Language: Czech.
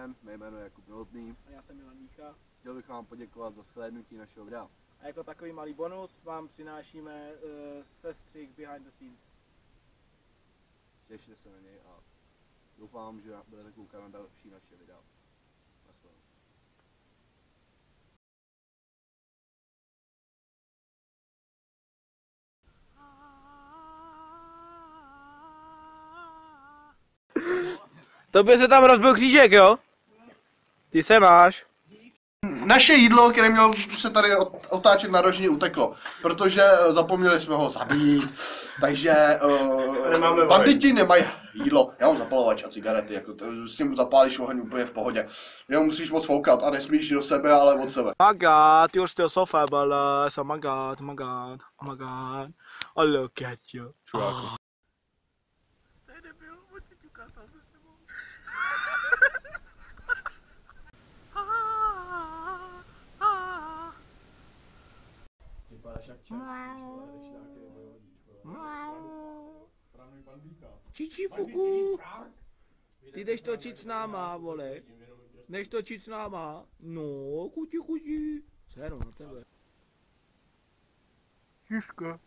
den, mé jméno je Jakub Novotný. A já jsem Milan Mícha. Chtěl bych vám poděkovat za shlédnutí našeho videa. A jako takový malý bonus vám přinášíme sestřih behind the scenes. Těšte se na něj a doufám, že budete koukat na další naše videa. Naschledanou. Tobě se tam rozbil křížek, jo? Ty se máš. Naše jídlo, které mělo se tady otáčet na rožně, uteklo, protože zapomněli jsme ho zabít, takže banditi nemají jídlo. Já mám zapalovač a cigarety, jako s tím zapálíš oheň úplně v pohodě. Jenom musíš moc foukat a nesmíš do sebe, ale od sebe. Oh my god, you're still so fabulous. Oh my god, oh my god, oh my god. Oh look at you. Čuráku. To je debil, on si ťuká sám se sebou. Čiči fuku. Ty jdeš točit s náma, vole. Jdeš točit s náma. No, kuči. Seru na tebe. Žižka.